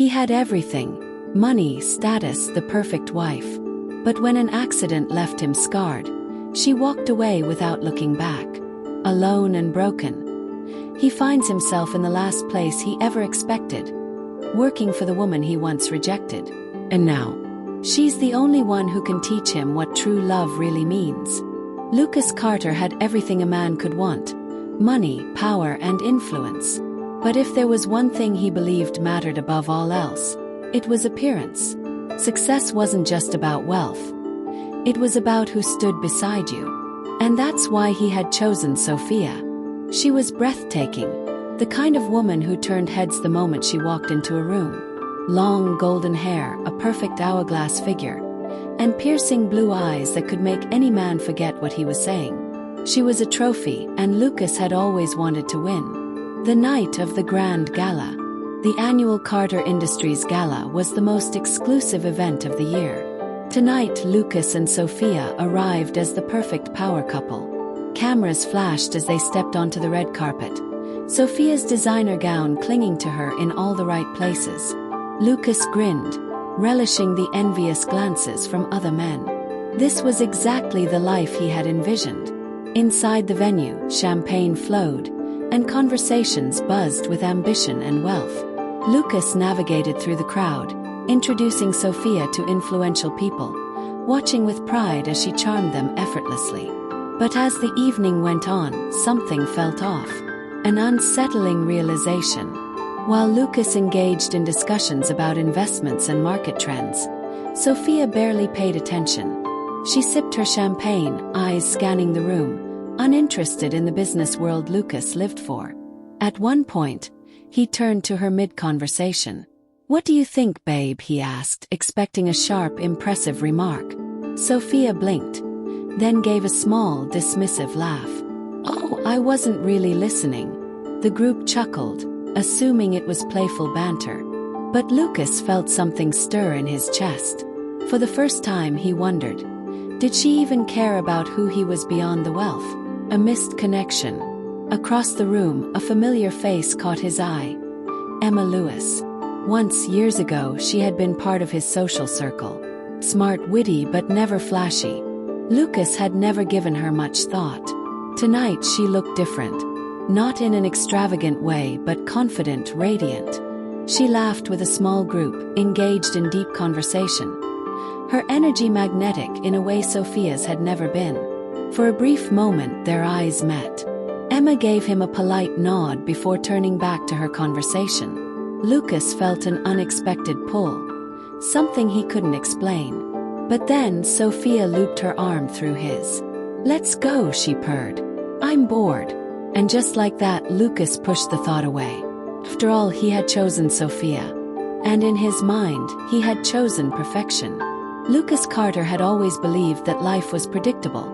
He had everything: money, status, the perfect wife. But when an accident left him scarred, she walked away without looking back. Alone and broken, he finds himself in the last place he ever expected, working for the woman he once rejected. And now, she's the only one who can teach him what true love really means. Lucas Carter had everything a man could want: money, power, and influence. But if there was one thing he believed mattered above all else, it was appearance. Success wasn't just about wealth. It was about who stood beside you. And that's why he had chosen Sophia. She was breathtaking, the kind of woman who turned heads the moment she walked into a room. Long golden hair, a perfect hourglass figure, and piercing blue eyes that could make any man forget what he was saying. She was a trophy, and Lucas had always wanted to win. The night of the Grand Gala, the annual Carter Industries Gala, was the most exclusive event of the year. Tonight, Lucas and Sophia arrived as the perfect power couple. Cameras flashed as they stepped onto the red carpet, Sophia's designer gown clinging to her in all the right places. Lucas grinned, relishing the envious glances from other men. This was exactly the life he had envisioned. Inside the venue, champagne flowed, and conversations buzzed with ambition and wealth. Lucas navigated through the crowd, introducing Sophia to influential people, watching with pride as she charmed them effortlessly. But as the evening went on, something felt off. An unsettling realization. While Lucas engaged in discussions about investments and market trends, Sophia barely paid attention. She sipped her champagne, eyes scanning the room, uninterested in the business world Lucas lived for. At one point, he turned to her mid-conversation. "What do you think, babe?" he asked, expecting a sharp, impressive remark. Sophia blinked, then gave a small, dismissive laugh. "Oh, I wasn't really listening." The group chuckled, assuming it was playful banter. But Lucas felt something stir in his chest. For the first time, he wondered, did she even care about who he was beyond the wealth? A missed connection. Across the room, a familiar face caught his eye. Emma Lewis. Once, years ago, she had been part of his social circle. Smart, witty, but never flashy. Lucas had never given her much thought. Tonight she looked different. Not in an extravagant way, but confident, radiant. She laughed with a small group, engaged in deep conversation. Her energy magnetic in a way Sophia's had never been. For a brief moment, their eyes met. Emma gave him a polite nod before turning back to her conversation. Lucas felt an unexpected pull, something he couldn't explain. But then Sophia looped her arm through his. "Let's go," she purred. "I'm bored." And just like that, Lucas pushed the thought away. After all, he had chosen Sophia. And in his mind, he had chosen perfection. Lucas Carter had always believed that life was predictable,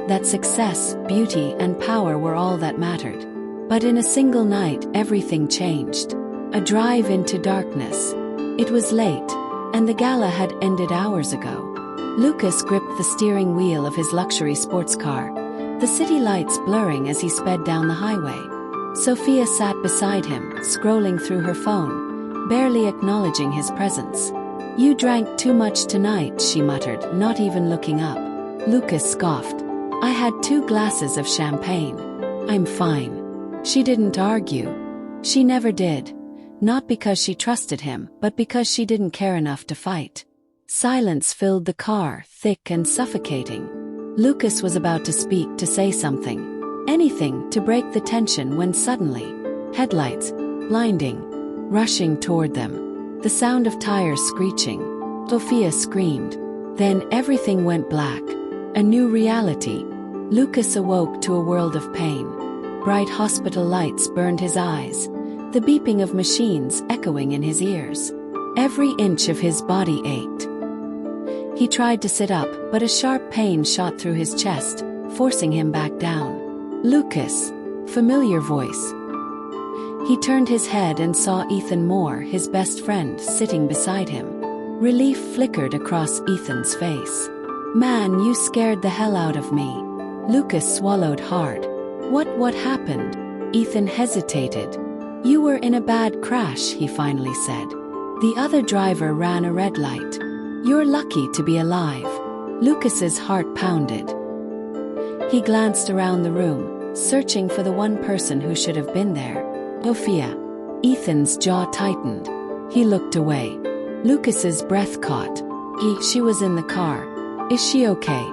that success, beauty, and power were all that mattered. But in a single night, everything changed. A drive into darkness. It was late, and the gala had ended hours ago. Lucas gripped the steering wheel of his luxury sports car, the city lights blurring as he sped down the highway. Sophia sat beside him, scrolling through her phone, barely acknowledging his presence. "You drank too much tonight," she muttered, not even looking up. Lucas scoffed. "I had 2 glasses of champagne. I'm fine." She didn't argue. She never did. Not because she trusted him, but because she didn't care enough to fight. Silence filled the car, thick and suffocating. Lucas was about to speak, to say something. Anything to break the tension when suddenly, headlights, blinding, rushing toward them. The sound of tires screeching. Sophia screamed. Then everything went black. A new reality. Lucas awoke to a world of pain. Bright hospital lights burned his eyes, the beeping of machines echoing in his ears. Every inch of his body ached. He tried to sit up, but a sharp pain shot through his chest, forcing him back down. "Lucas." Familiar voice. He turned his head and saw Ethan Moore, his best friend, sitting beside him. Relief flickered across Ethan's face. "Man, you scared the hell out of me." Lucas swallowed hard. What happened?" Ethan hesitated. "You were in a bad crash," he finally said. The other driver ran a red light. You're lucky to be alive. Lucas's heart pounded. He glanced around the room, searching for the one person who should have been there. Sophia. Ethan's jaw tightened. He looked away. Lucas's breath caught. She was in the car. Is she okay?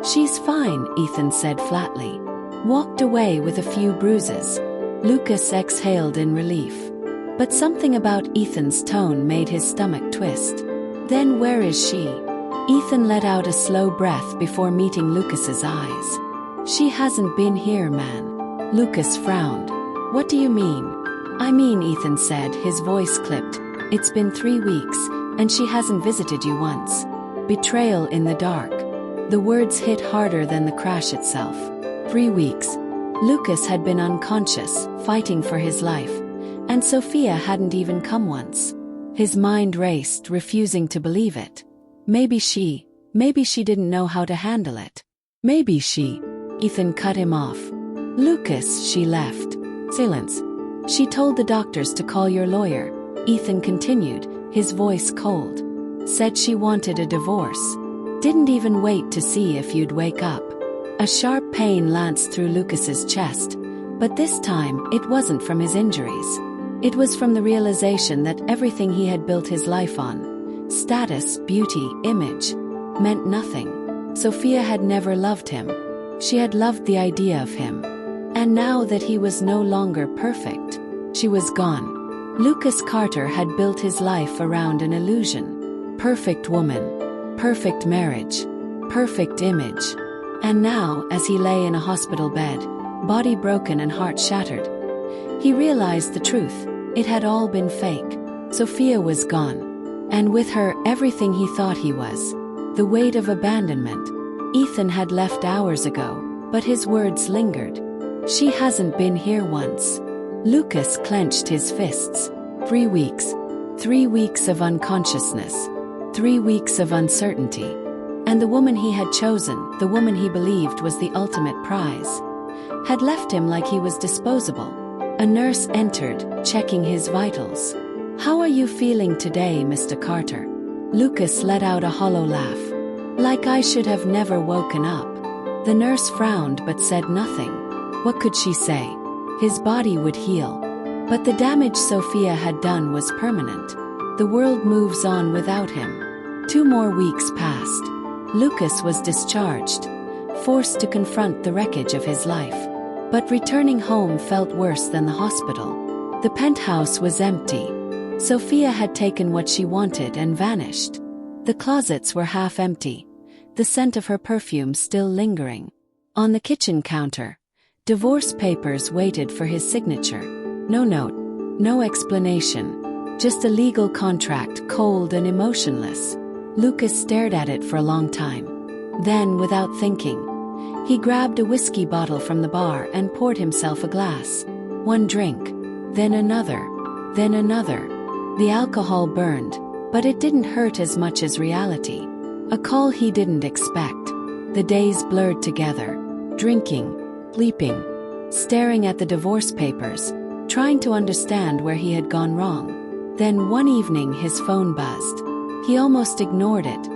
She's fine, Ethan said flatly. Walked away with a few bruises. Lucas exhaled in relief. But something about Ethan's tone made his stomach twist. Then where is she? Ethan let out a slow breath before meeting Lucas's eyes. She hasn't been here, man. Lucas frowned. What do you mean? I mean, Ethan said, his voice clipped. It's been 3 weeks, and she hasn't visited you once. Betrayal in the dark. The words hit harder than the crash itself. 3 weeks. Lucas had been unconscious, fighting for his life, and Sophia hadn't even come once. His mind raced, refusing to believe it. Maybe she didn't know how to handle it. Ethan cut him off. Lucas, she left. Silence. She told the doctors to call your lawyer. Ethan continued, his voice cold. Said she wanted a divorce. Didn't even wait to see if you'd wake up. A sharp pain lanced through Lucas's chest, but this time it wasn't from his injuries. It was from the realization that everything he had built his life on, status, beauty, image, meant nothing. Sophia had never loved him. She had loved the idea of him. And now that he was no longer perfect, she was gone. Lucas Carter had built his life around an illusion. Perfect woman, perfect marriage, perfect image. And now, as he lay in a hospital bed, body broken and heart shattered, he realized the truth. It had all been fake. Sophia was gone. And with her, everything he thought he was. The weight of abandonment. Ethan had left hours ago, but his words lingered. She hasn't been here once. Lucas clenched his fists. 3 weeks. 3 weeks of unconsciousness. 3 weeks of uncertainty. And the woman he had chosen, the woman he believed was the ultimate prize, had left him like he was disposable. A nurse entered, checking his vitals. How are you feeling today, Mr. Carter? Lucas let out a hollow laugh. Like I should have never woken up. The nurse frowned but said nothing. What could she say? His body would heal. But the damage Sophia had done was permanent. The world moves on without him. 2 more weeks passed. Lucas was discharged, forced to confront the wreckage of his life. But returning home felt worse than the hospital. The penthouse was empty. Sophia had taken what she wanted and vanished. The closets were half empty, the scent of her perfume still lingering. On the kitchen counter, divorce papers waited for his signature. No note, no explanation, just a legal contract, cold and emotionless. Lucas stared at it for a long time. Then, without thinking, he grabbed a whiskey bottle from the bar and poured himself a glass. 1 drink, then another, then another. The alcohol burned, but it didn't hurt as much as reality. A call he didn't expect. The days blurred together. Drinking, sleeping, staring at the divorce papers, trying to understand where he had gone wrong. Then one evening his phone buzzed. He almost ignored it.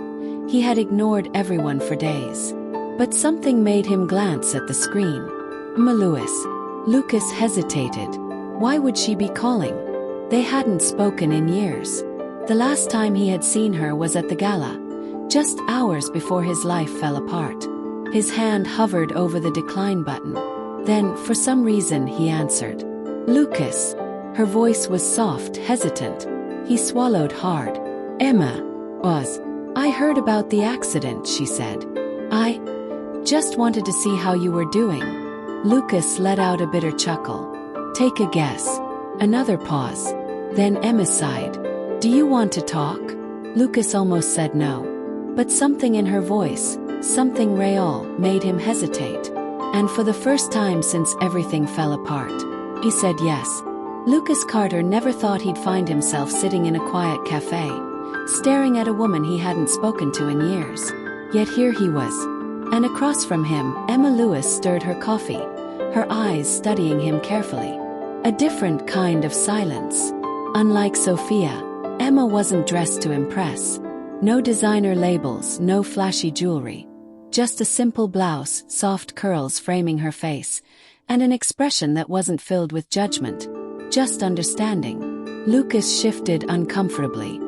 He had ignored everyone for days. But something made him glance at the screen. Emma Lewis. Lucas hesitated. Why would she be calling? They hadn't spoken in years. The last time he had seen her was at the gala, just hours before his life fell apart. His hand hovered over the decline button. Then, for some reason, he answered. Lucas. Her voice was soft, hesitant. He swallowed hard. Emma. I heard about the accident, she said. I just wanted to see how you were doing. Lucas let out a bitter chuckle. Take a guess. Another pause. Then Emma sighed. Do you want to talk? Lucas almost said no. But something in her voice, something real, made him hesitate. And for the first time since everything fell apart, he said yes. Lucas Carter never thought he'd find himself sitting in a quiet cafe, staring at a woman he hadn't spoken to in years. Yet here he was. And across from him, Emma Lewis stirred her coffee, her eyes studying him carefully. A different kind of silence. Unlike Sophia, Emma wasn't dressed to impress. No designer labels, no flashy jewelry. Just a simple blouse, soft curls framing her face, and an expression that wasn't filled with judgment, just understanding. Lucas shifted uncomfortably.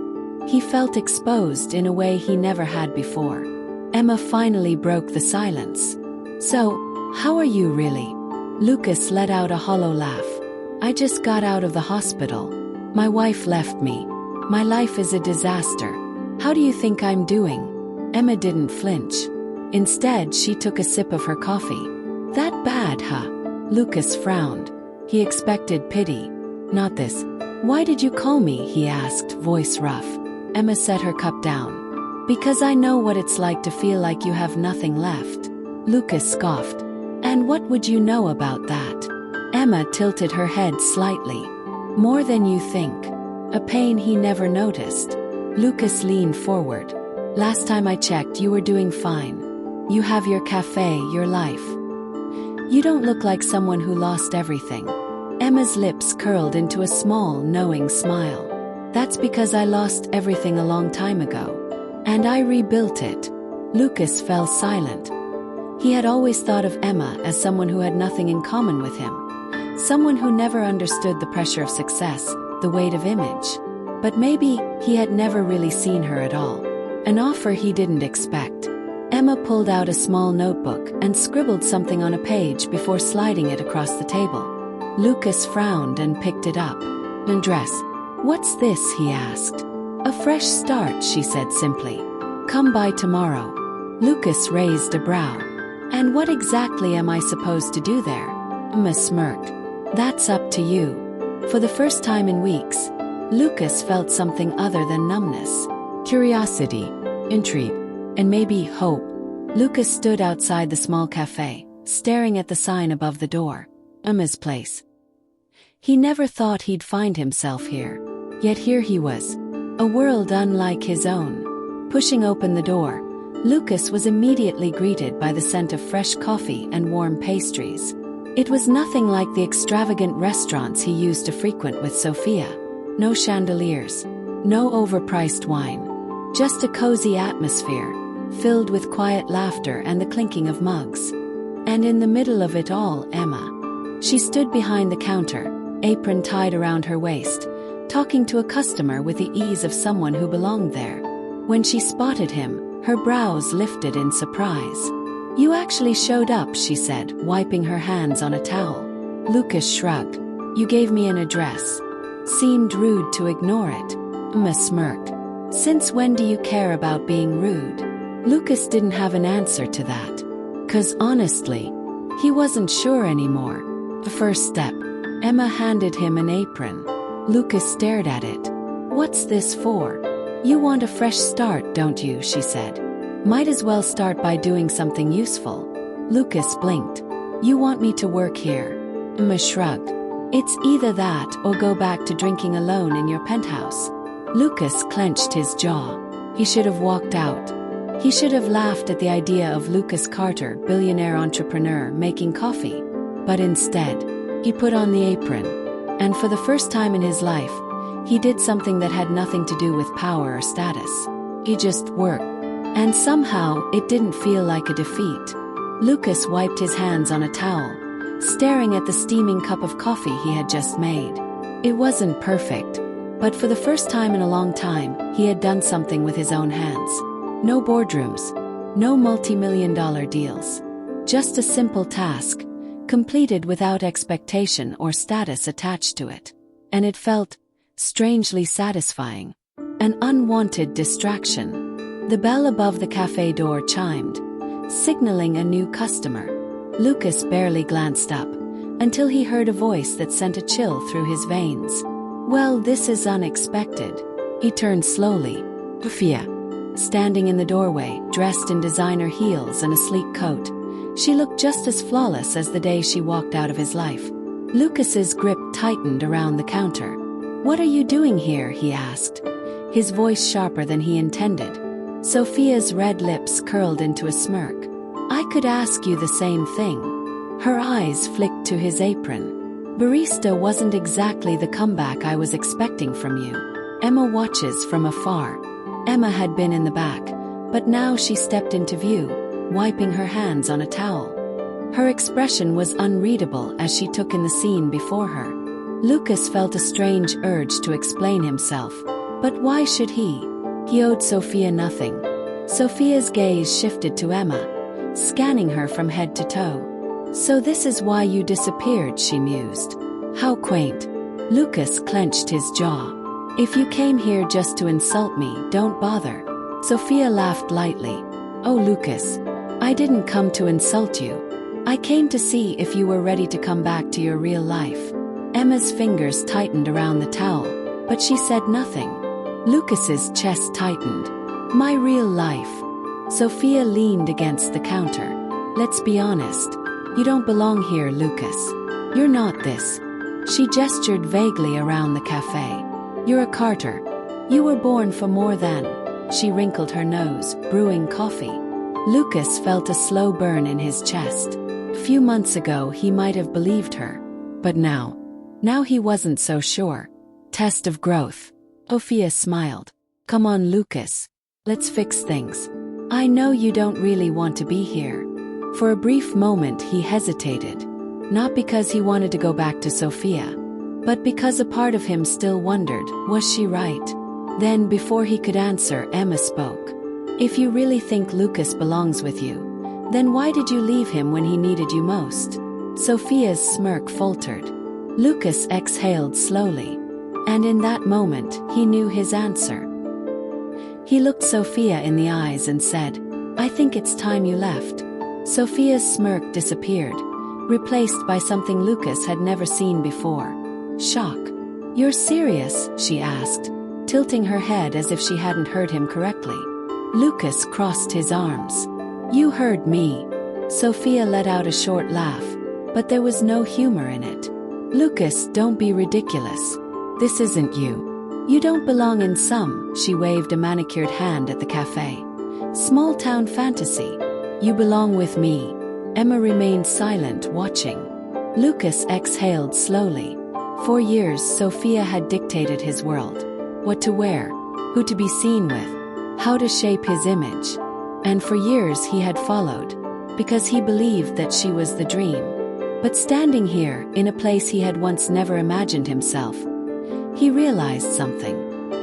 He felt exposed in a way he never had before. Emma finally broke the silence. "So, how are you really?" Lucas let out a hollow laugh. "I just got out of the hospital. My wife left me. My life is a disaster. How do you think I'm doing?" Emma didn't flinch. Instead, she took a sip of her coffee. "That bad, huh?" Lucas frowned. He expected pity. "Not this." "Why did you call me?" he asked, voice rough. Emma set her cup down. "Because I know what it's like to feel like you have nothing left." Lucas scoffed. "And what would you know about that?" Emma tilted her head slightly. "More than you think." A pain he never noticed. Lucas leaned forward. "Last time I checked, you were doing fine. You have your cafe, your life. You don't look like someone who lost everything." Emma's lips curled into a small, knowing smile. "That's because I lost everything a long time ago. And I rebuilt it." Lucas fell silent. He had always thought of Emma as someone who had nothing in common with him. Someone who never understood the pressure of success, the weight of image. But maybe he had never really seen her at all. An offer he didn't expect. Emma pulled out a small notebook and scribbled something on a page before sliding it across the table. Lucas frowned and picked it up. "An dress. What's this?" he asked. "A fresh start," she said simply. "Come by tomorrow." Lucas raised a brow. "And what exactly am I supposed to do there?" Emma smirked. "That's up to you." For the first time in weeks, Lucas felt something other than numbness. Curiosity, intrigue, and maybe hope. Lucas stood outside the small cafe, staring at the sign above the door. Emma's place. He never thought he'd find himself here. Yet here he was. A world unlike his own. Pushing open the door, Lucas was immediately greeted by the scent of fresh coffee and warm pastries. It was nothing like the extravagant restaurants he used to frequent with Sophia. No chandeliers. No overpriced wine. Just a cozy atmosphere, filled with quiet laughter and the clinking of mugs. And in the middle of it all, Emma. She stood behind the counter, apron tied around her waist, talking to a customer with the ease of someone who belonged there. When she spotted him, her brows lifted in surprise. "You actually showed up," she said, wiping her hands on a towel. Lucas shrugged. "You gave me an address." Seemed rude to ignore it. Emma smirked. "Since when do you care about being rude?" Lucas didn't have an answer to that. 'Cause honestly, he wasn't sure anymore. The first step. Emma handed him an apron. Lucas stared at it. "What's this for?" "You want a fresh start, don't you?" she said. "Might as well start by doing something useful." Lucas blinked. "You want me to work here?" Emma shrugged. "It's either that or go back to drinking alone in your penthouse." Lucas clenched his jaw. He should have walked out. He should have laughed at the idea of Lucas Carter, billionaire entrepreneur, making coffee. But instead, he put on the apron. And for the first time in his life, he did something that had nothing to do with power or status. He just worked. And somehow, it didn't feel like a defeat. Lucas wiped his hands on a towel, staring at the steaming cup of coffee he had just made. It wasn't perfect, but for the first time in a long time, he had done something with his own hands. No boardrooms, no multi-million-dollar deals. Just a simple task, completed without expectation or status attached to it. And it felt strangely satisfying. An unwanted distraction. The bell above the cafe door chimed, signaling a new customer. Lucas barely glanced up, until he heard a voice that sent a chill through his veins. "Well, this is unexpected." He turned slowly. Sophia, standing in the doorway, dressed in designer heels and a sleek coat. She looked just as flawless as the day she walked out of his life. Lucas's grip tightened around the counter. "What are you doing here?" he asked, his voice sharper than he intended. Sophia's red lips curled into a smirk. "I could ask you the same thing." Her eyes flicked to his apron. "Barista wasn't exactly the comeback I was expecting from you." Emma watches from afar. Emma had been in the back, but now she stepped into view, wiping her hands on a towel. Her expression was unreadable as she took in the scene before her. Lucas felt a strange urge to explain himself. But why should he? He owed Sophia nothing. Sophia's gaze shifted to Emma, scanning her from head to toe. "So this is why you disappeared," she mused. "How quaint." Lucas clenched his jaw. "If you came here just to insult me, don't bother." Sophia laughed lightly. "Oh, Lucas, I didn't come to insult you. I came to see if you were ready to come back to your real life." Emma's fingers tightened around the towel, but she said nothing. Lucas's chest tightened. "My real life." Sophia leaned against the counter. "Let's be honest. You don't belong here, Lucas. You're not this." She gestured vaguely around the cafe. "You're a Carter. You were born for more than." She wrinkled her nose, brewing coffee. Lucas felt a slow burn in his chest. A few months ago he might have believed her. But now he wasn't so sure. Test of growth. Sophia smiled. "Come on, Lucas. Let's fix things. I know you don't really want to be here." For a brief moment he hesitated. Not because he wanted to go back to Sophia, but because a part of him still wondered, was she right? Then, before he could answer, Emma spoke. "If you really think Lucas belongs with you, then why did you leave him when he needed you most?" Sophia's smirk faltered. Lucas exhaled slowly, and in that moment he knew his answer. He looked Sophia in the eyes and said, "I think it's time you left." Sophia's smirk disappeared, replaced by something Lucas had never seen before. Shock. "You're serious?" she asked, tilting her head as if she hadn't heard him correctly. Lucas crossed his arms. "You heard me." Sophia let out a short laugh, but there was no humor in it. "Lucas, don't be ridiculous. This isn't you. You don't belong in some," she waved a manicured hand at the cafe. "Small town fantasy. You belong with me." Emma remained silent, watching. Lucas exhaled slowly. For years Sophia had dictated his world. What to wear, who to be seen with, how to shape his image. And for years he had followed, because he believed that she was the dream. But standing here, in a place he had once never imagined himself, he realized something.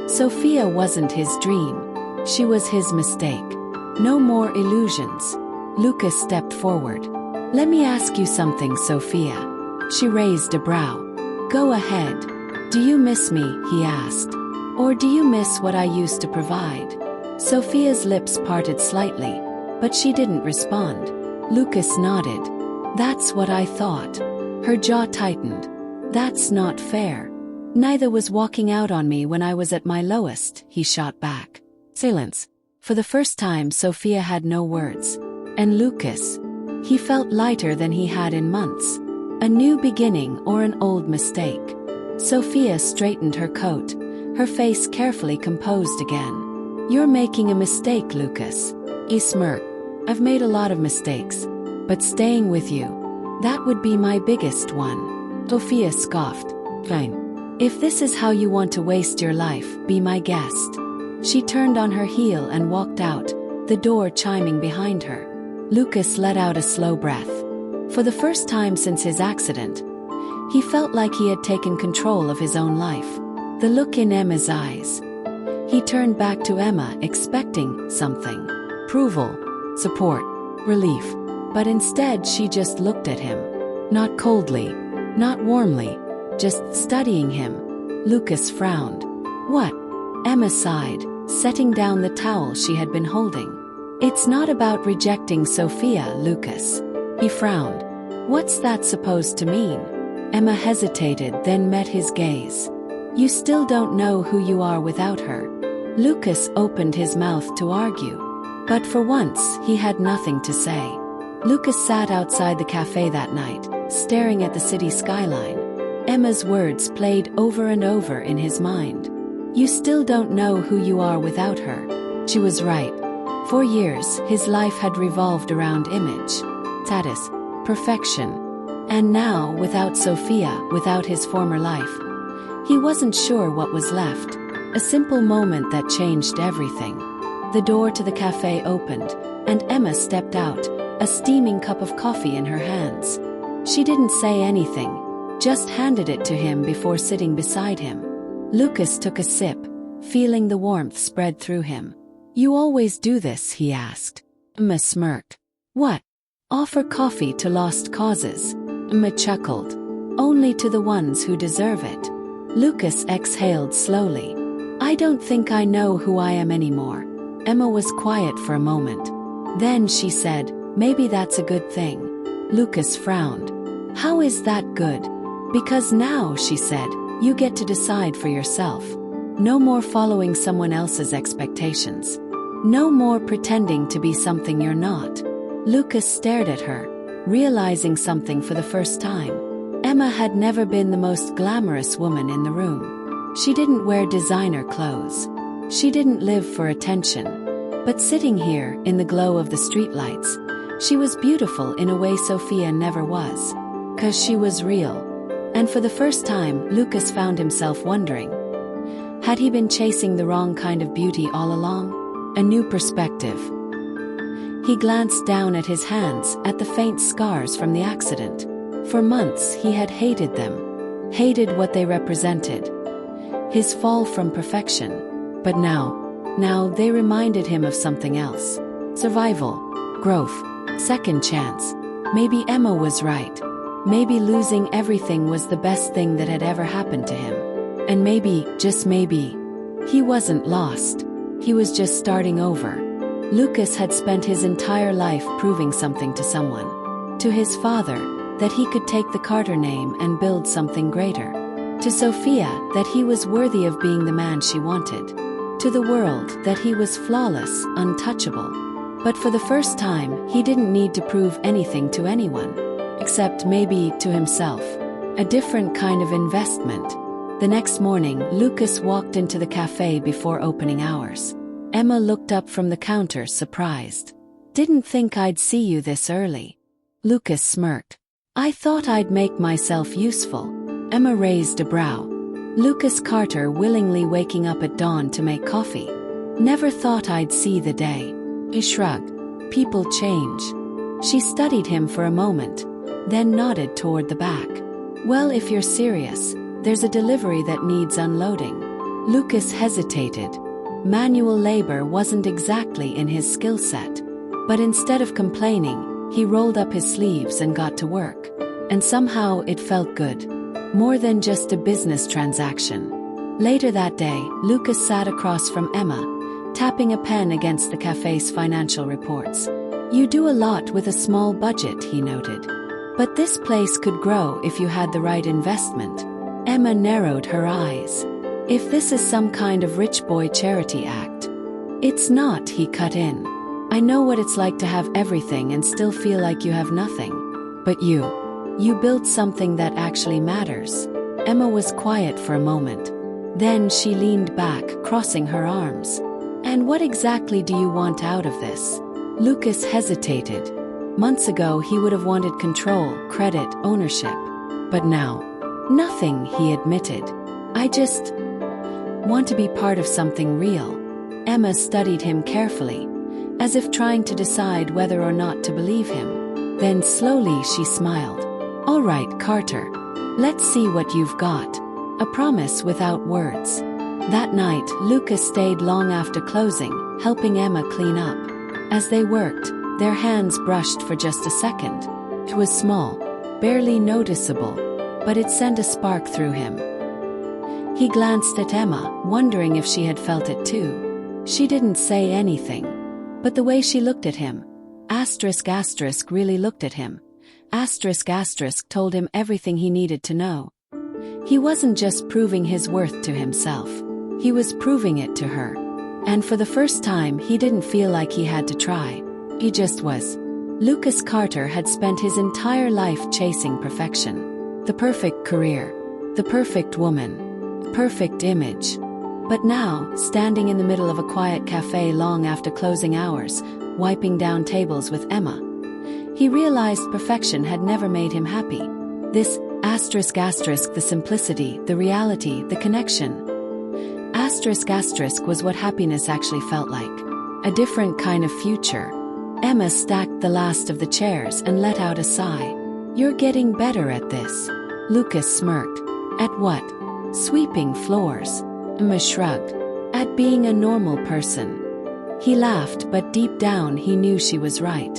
Sophia wasn't his dream. She was his mistake. No more illusions. Lucas stepped forward. "Let me ask you something, Sophia." She raised a brow. "Go ahead. Do you miss me?" he asked. "Or do you miss what I used to provide?" Sophia's lips parted slightly, but she didn't respond. Lucas nodded. "That's what I thought." Her jaw tightened. "That's not fair. Neither was walking out on me when I was at my lowest," he shot back. Silence. For the first time Sophia had no words. And Lucas? He felt lighter than he had in months. A new beginning or an old mistake? Sophia straightened her coat, her face carefully composed again. "You're making a mistake, Lucas." He smirked. "I've made a lot of mistakes. But staying with you, that would be my biggest one." Sophia scoffed. "Fine. If this is how you want to waste your life, be my guest." She turned on her heel and walked out, the door chiming behind her. Lucas let out a slow breath. For the first time since his accident, he felt like he had taken control of his own life. The look in Emma's eyes. He turned back to Emma, expecting something. Approval, support, relief. But instead she just looked at him. Not coldly, not warmly, just studying him. Lucas frowned. "What?" Emma sighed, setting down the towel she had been holding. "It's not about rejecting Sophia, Lucas." He frowned. "What's that supposed to mean?" Emma hesitated, then met his gaze. "You still don't know who you are without her." Lucas opened his mouth to argue. But for once, he had nothing to say. Lucas sat outside the cafe that night, staring at the city skyline. Emma's words played over and over in his mind. "You still don't know who you are without her." She was right. For years, his life had revolved around image, status, perfection. And now, without Sophia, without his former life, he wasn't sure what was left. A simple moment that changed everything. The door to the cafe opened, and Emma stepped out, a steaming cup of coffee in her hands. She didn't say anything, just handed it to him before sitting beside him. Lucas took a sip, feeling the warmth spread through him. "You always do this?" he asked. Emma smirked. "What? Offer coffee to lost causes?" Emma chuckled. "Only to the ones who deserve it." Lucas exhaled slowly. "I don't think I know who I am anymore." Emma was quiet for a moment. Then she said, "Maybe that's a good thing." Lucas frowned. "How is that good?" "Because now," she said, "you get to decide for yourself. No more following someone else's expectations. No more pretending to be something you're not." Lucas stared at her, realizing something for the first time. Emma had never been the most glamorous woman in the room. She didn't wear designer clothes. She didn't live for attention. But sitting here, in the glow of the streetlights, she was beautiful in a way Sophia never was. 'Cause she was real. And for the first time, Lucas found himself wondering, had he been chasing the wrong kind of beauty all along? A new perspective. He glanced down at his hands, at the faint scars from the accident. For months he had hated them, hated what they represented. His fall from perfection. But now they reminded him of something else. Survival, growth, second chance. Maybe Emma was right. Maybe losing everything was the best thing that had ever happened to him. And maybe, just maybe, he wasn't lost. He was just starting over. Lucas had spent his entire life proving something to someone. To his father, that he could take the Carter name and build something greater. To Sophia, that he was worthy of being the man she wanted. To the world, that he was flawless, untouchable. But for the first time, he didn't need to prove anything to anyone. Except maybe to himself. A different kind of investment. The next morning, Lucas walked into the cafe before opening hours. Emma looked up from the counter, surprised. "Didn't think I'd see you this early." Lucas smirked. "I thought I'd make myself useful." Emma raised a brow. Lucas Carter willingly waking up at dawn to make coffee. "Never thought I'd see the day." He shrugged. "People change." She studied him for a moment, then nodded toward the back. "Well, if you're serious, there's a delivery that needs unloading." Lucas hesitated. Manual labor wasn't exactly in his skill set. But instead of complaining, he rolled up his sleeves and got to work. And somehow it felt good. More than just a business transaction. Later that day, Lucas sat across from Emma, tapping a pen against the cafe's financial reports. "You do a lot with a small budget," he noted. "But this place could grow if you had the right investment." Emma narrowed her eyes. "If this is some kind of rich boy charity act." "It's not," he cut in. "I know what it's like to have everything and still feel like you have nothing. But you built something that actually matters." Emma was quiet for a moment. Then she leaned back, crossing her arms. "And what exactly do you want out of this?" Lucas hesitated. Months ago he would have wanted control, credit, ownership. But now, nothing, he admitted. "I just want to be part of something real." Emma studied him carefully, as if trying to decide whether or not to believe him. Then slowly she smiled. "All right, Carter. Let's see what you've got." A promise without words. That night, Lucas stayed long after closing, helping Emma clean up. As they worked, their hands brushed for just a second. It was small, barely noticeable, but it sent a spark through him. He glanced at Emma, wondering if she had felt it too. She didn't say anything. But the way she looked at him, really looked at him, told him everything he needed to know. He wasn't just proving his worth to himself. He was proving it to her. And for the first time, he didn't feel like he had to try. He just was. Lucas Carter had spent his entire life chasing perfection. The perfect career. The perfect woman. Perfect image. But now, standing in the middle of a quiet cafe long after closing hours, wiping down tables with Emma, he realized perfection had never made him happy. This **, the simplicity, the reality, the connection. Asterisk was what happiness actually felt like. A different kind of future. Emma stacked the last of the chairs and let out a sigh. "You're getting better at this." Lucas smirked. "At what?" "Sweeping floors." Emma shrugged. "At being a normal person." He laughed, but deep down he knew she was right.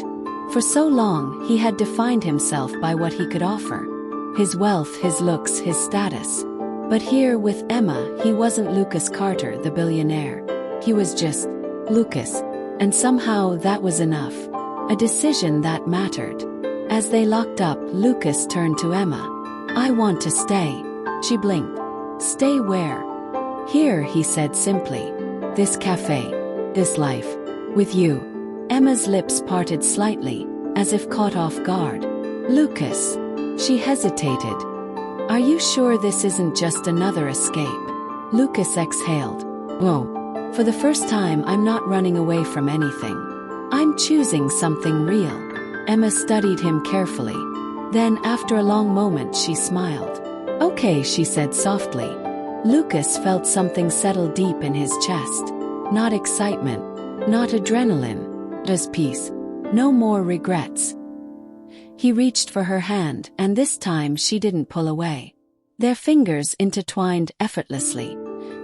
For so long, he had defined himself by what he could offer. His wealth, his looks, his status. But here with Emma, he wasn't Lucas Carter, the billionaire. He was just Lucas. And somehow that was enough. A decision that mattered. As they locked up, Lucas turned to Emma. "I want to stay." She blinked. "Stay where?" "Here," he said simply. "This cafe. This life. With you." Emma's lips parted slightly, as if caught off guard. "Lucas." She hesitated. "Are you sure this isn't just another escape?" Lucas exhaled. "Whoa. For the first time, I'm not running away from anything. I'm choosing something real." Emma studied him carefully. Then, after a long moment, she smiled. "Okay," she said softly. Lucas felt something settle deep in his chest. Not excitement, not adrenaline, just peace. No more regrets. He reached for her hand, and this time she didn't pull away. Their fingers intertwined effortlessly,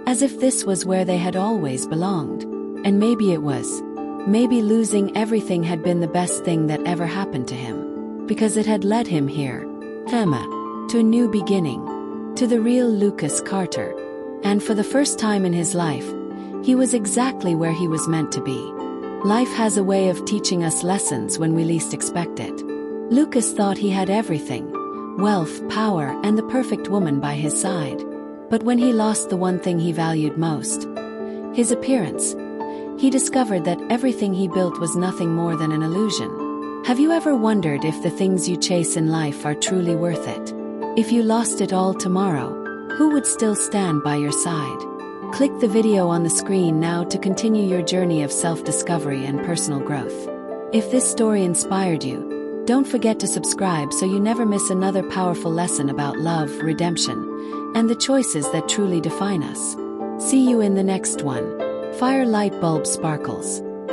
as if this was where they had always belonged. And maybe it was. Maybe losing everything had been the best thing that ever happened to him. Because it had led him here. Emma. To a new beginning. To the real Lucas Carter. And for the first time in his life, he was exactly where he was meant to be. Life has a way of teaching us lessons when we least expect it. Lucas thought he had everything. Wealth, power, and the perfect woman by his side. But when he lost the one thing he valued most, his appearance, he discovered that everything he built was nothing more than an illusion. Have you ever wondered if the things you chase in life are truly worth it? If you lost it all tomorrow, who would still stand by your side? Click the video on the screen now to continue your journey of self-discovery and personal growth. If this story inspired you, don't forget to subscribe so you never miss another powerful lesson about love, redemption, and the choices that truly define us. See you in the next one. Fire light bulb sparkles.